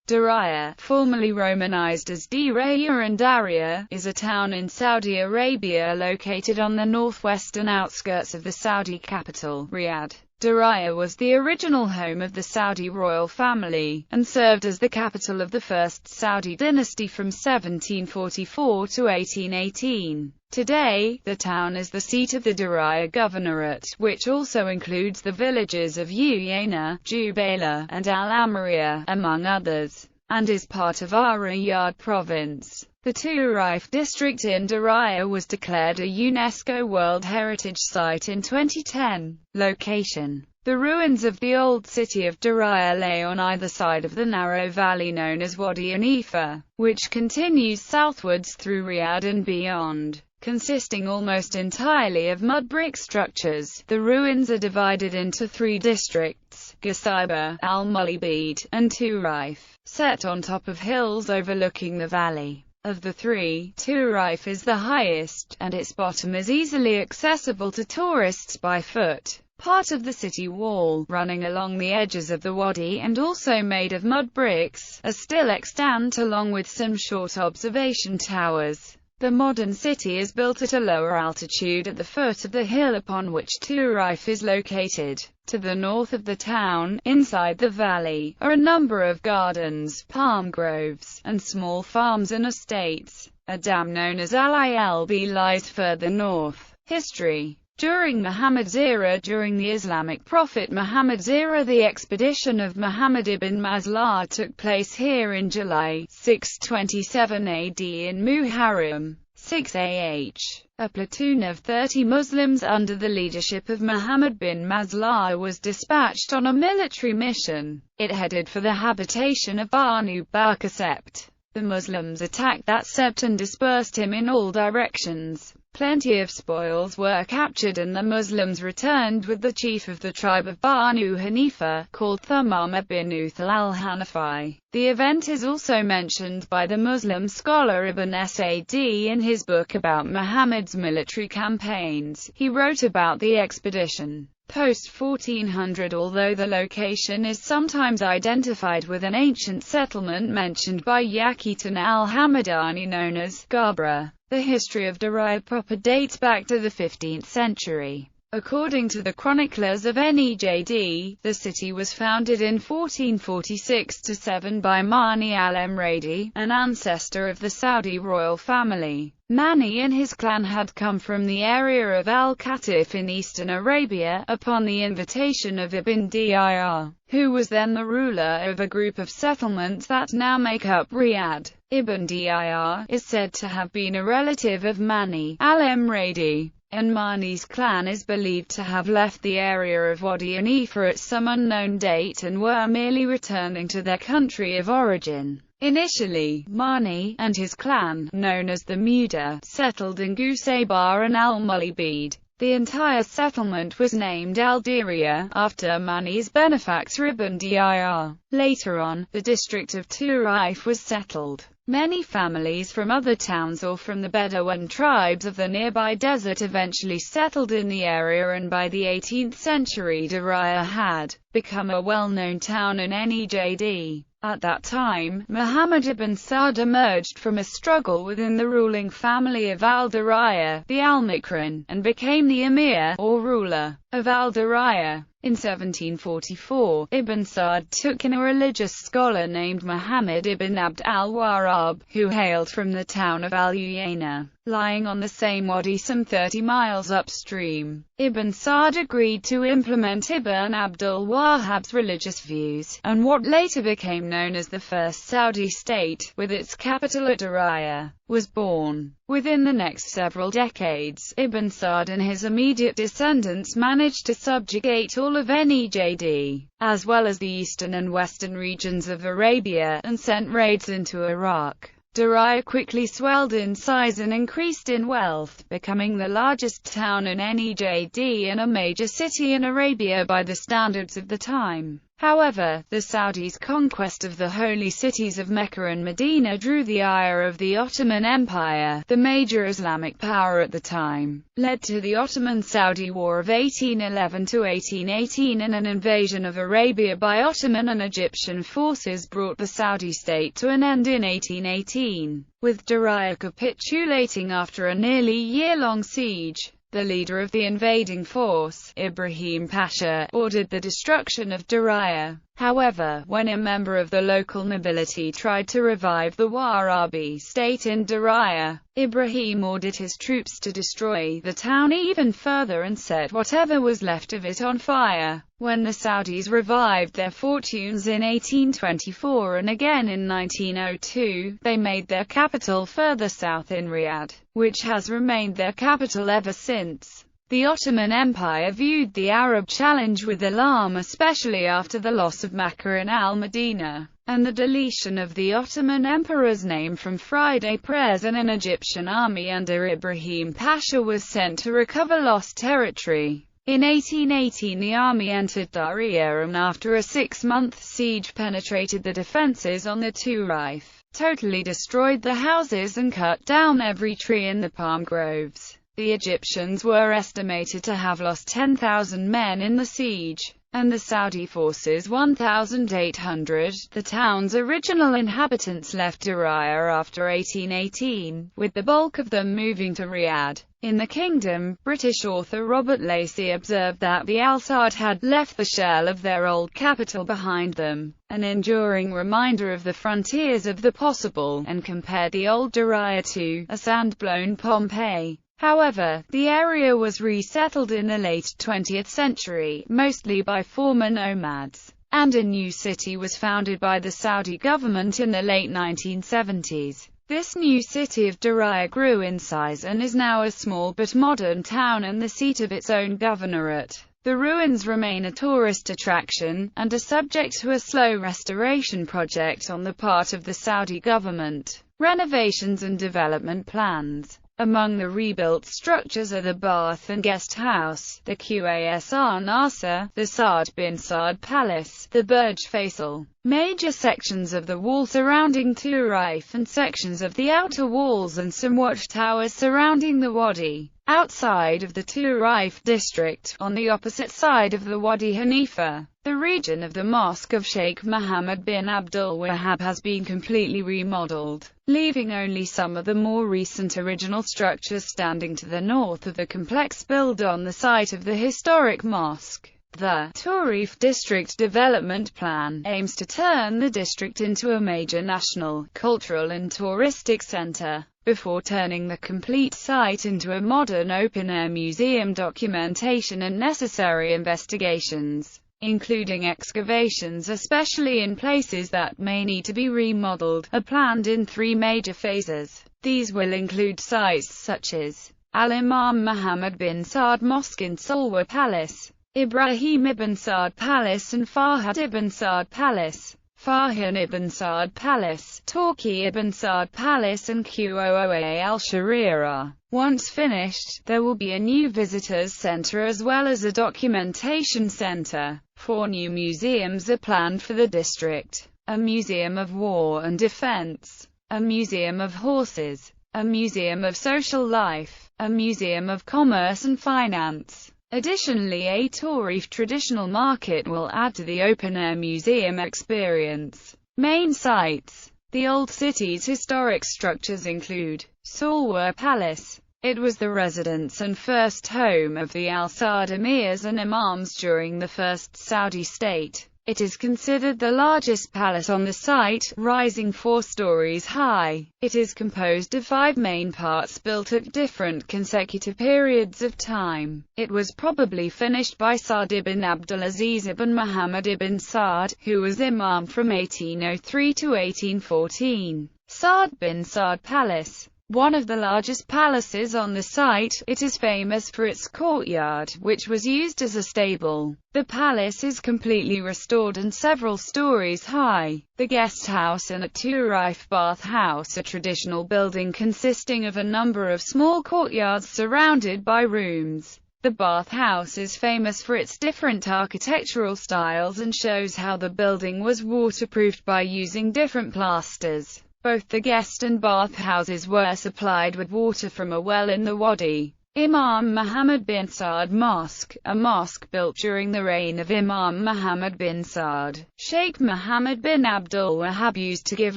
Diriyah, formerly Romanized as Diriyah and Diriyah, is a town in Saudi Arabia located on the northwestern outskirts of the Saudi capital, Riyadh. Diriyah was the original home of the Saudi royal family, and served as the capital of the first Saudi dynasty from 1744 to 1818. Today, the town is the seat of the Diriyah Governorate, which also includes the villages of Uyayna, Jubaila, and Al-Amriya, among others, and is part of Riyadh province. The Turayf district in Diriyah was declared a UNESCO World Heritage Site in 2010. Location: the ruins of the old city of Diriyah lay on either side of the narrow valley known as Wadi Hanifa, which continues southwards through Riyadh and beyond. Consisting almost entirely of mud brick structures, the ruins are divided into three districts: Qasaiba, Al-Mulibid, and Turayf, set on top of hills overlooking the valley. Of the three, Turayf is the highest, and its bottom is easily accessible to tourists by foot. Part of the city wall, running along the edges of the wadi and also made of mud bricks, are still extant along with some short observation towers. The modern city is built at a lower altitude at the foot of the hill upon which Turayf is located. To the north of the town, inside the valley, are a number of gardens, palm groves, and small farms and estates. A dam known as Al-Ilb lies further north. History: during Muhammad's era, during the Islamic prophet Muhammad's era, the expedition of Muhammad ibn Maslah took place here in July 627 AD in Muharram 6 AH. A platoon of 30 Muslims under the leadership of Muhammad bin Maslah was dispatched on a military mission. It headed for the habitation of Banu Bakr Sept. The Muslims attacked that sept and dispersed him in all directions. Plenty of spoils were captured and the Muslims returned with the chief of the tribe of Banu Hanifa, called Thumama bin Uthal al-Hanafi. The event is also mentioned by the Muslim scholar Ibn Sa'd in his book about Muhammad's military campaigns. He wrote about the expedition post-1400, although the location is sometimes identified with an ancient settlement mentioned by Yaqutan al-Hamadani known as Gabra. The history of Diriyah proper dates back to the 15th century. According to the chroniclers of Nejd, the city was founded in 1446-7 by Mani al-Emradi, an ancestor of the Saudi royal family. Mani and his clan had come from the area of Al-Qatif in eastern Arabia, upon the invitation of Ibn Diriyah, who was then the ruler of a group of settlements that now make up Riyadh. Ibn Diriyah is said to have been a relative of Mani al-Emradi, and Mani's clan is believed to have left the area of Wadi Hanifa at some unknown date and were merely returning to their country of origin. Initially, Mani and his clan, known as the Muda, settled in Qasaiba and Al-Mulibid. The entire settlement was named Al-Diriyah, after Mani's benefactor Ibn Diriyah. Later on, the district of Turayf was settled. Many families from other towns or from the Bedouin tribes of the nearby desert eventually settled in the area, and by the 18th century Diriyah had become a well-known town in Nejd. At that time, Muhammad ibn Saud emerged from a struggle within the ruling family of Al-Diriyah, the Al-Mikran, and became the emir, or ruler, of Al-Diriyah. In 1744, Ibn Saud took in a religious scholar named Muhammad ibn Abd al-Warrab, who hailed from the town of Al-Uyayna, lying on the same wadi some 30 miles upstream. Ibn Saud agreed to implement Ibn Abd al-Wahhab's religious views, and what later became known as the First Saudi State, with its capital at Diriyah, was born. Within the next several decades, Ibn Saud and his immediate descendants managed to subjugate all of Nejd, as well as the eastern and western regions of Arabia, and sent raids into Iraq. Diriyah quickly swelled in size and increased in wealth, becoming the largest town in Nejd and a major city in Arabia by the standards of the time. However, the Saudis' conquest of the holy cities of Mecca and Medina drew the ire of the Ottoman Empire, the major Islamic power at the time, led to the Ottoman-Saudi War of 1811–1818, and an invasion of Arabia by Ottoman and Egyptian forces brought the Saudi state to an end in 1818, with Diriyah capitulating after a nearly year-long siege. The leader of the invading force, Ibrahim Pasha, ordered the destruction of Diriyah. However, when a member of the local nobility tried to revive the Wahhabi state in Diriyah, Ibrahim ordered his troops to destroy the town even further and set whatever was left of it on fire. When the Saudis revived their fortunes in 1824 and again in 1902, they made their capital further south in Riyadh, which has remained their capital ever since. The Ottoman Empire viewed the Arab challenge with alarm, especially after the loss of Mecca and al-Medina, and the deletion of the Ottoman Emperor's name from Friday prayers, and an Egyptian army under Ibrahim Pasha was sent to recover lost territory. In 1818 the army entered Diriyah and after a 6-month siege penetrated the defences on the Turif, totally destroyed the houses and cut down every tree in the palm groves. The Egyptians were estimated to have lost 10,000 men in the siege, and the Saudi forces 1,800. The town's original inhabitants left Diriyah after 1818, with the bulk of them moving to Riyadh. In the kingdom, British author Robert Lacey observed that the Al-Saud had left the shell of their old capital behind them, an enduring reminder of the frontiers of the possible, and compared the old Diriyah to a sand-blown Pompeii. However, the area was resettled in the late 20th century, mostly by former nomads, and a new city was founded by the Saudi government in the late 1970s. This new city of Diriyah grew in size and is now a small but modern town and the seat of its own governorate. The ruins remain a tourist attraction, and are subject to a slow restoration project on the part of the Saudi government. Renovations and development plans. Among the rebuilt structures are the bath and guest house, the Qasr Nasser, the Saud bin Saud Palace, the Burj Faisal. Major sections of the wall surrounding Turif and sections of the outer walls and some watchtowers surrounding the wadi. Outside of the Turif district, on the opposite side of the Wadi Hanifa, the region of the Mosque of Sheikh Mohammed bin Abdul Wahhab has been completely remodeled, leaving only some of the more recent original structures standing to the north of the complex build on the site of the historic mosque. The Turif District Development Plan aims to turn the district into a major national, cultural and touristic center, before turning the complete site into a modern open-air museum. Documentation and necessary investigations, including excavations especially in places that may need to be remodeled, are planned in 3 major phases. These will include sites such as Al-Imam Muhammad bin Saud Mosque in Saud Palace, Ibrahim ibn Saud Palace and Fahd ibn Saud Palace, Farhan ibn Saud Palace, Turki ibn Saud Palace and Qooa al-Sharia. Once finished, there will be a new visitors center as well as a documentation center. 4 new museums are planned for the district: a museum of war and defense, a museum of horses, a museum of social life, a museum of commerce and finance. Additionally, a Turif traditional market will add to the open-air museum experience. Main sites. The old city's historic structures include Saud Palace. It was the residence and first home of the Al-Saud emirs and imams during the first Saudi state. It is considered the largest palace on the site, rising 4 stories high. It is composed of 5 main parts built at different consecutive periods of time. It was probably finished by Saud ibn Abdulaziz ibn Muhammad ibn Saud, who was Imam from 1803 to 1814. Saud bin Saud Palace. One of the largest palaces on the site, it is famous for its courtyard, which was used as a stable. The palace is completely restored and several stories high. The guest house and a Turif bath house, a traditional building consisting of a number of small courtyards surrounded by rooms. The bathhouse is famous for its different architectural styles and shows how the building was waterproofed by using different plasters. Both the guest and bathhouses were supplied with water from a well in the Wadi. Imam Muhammad bin Saud Mosque, a mosque built during the reign of Imam Muhammad bin Saud. Sheikh Muhammad bin Abdul Wahhab used to give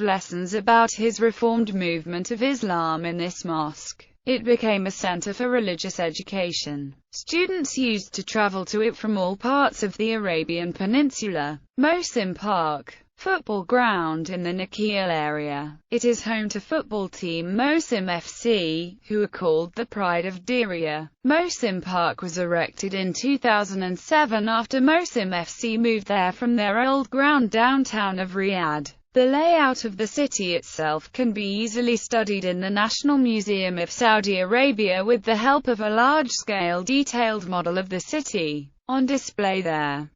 lessons about his reformed movement of Islam in this mosque. It became a center for religious education. Students used to travel to it from all parts of the Arabian Peninsula. Mosque Park, football ground in the Nakheel area. It is home to football team Mosque FC, who are called the Pride of Diriyah. Mosque Park was erected in 2007 after Mosque FC moved there from their old ground downtown of Riyadh. The layout of the city itself can be easily studied in the National Museum of Saudi Arabia with the help of a large-scale detailed model of the city on display there.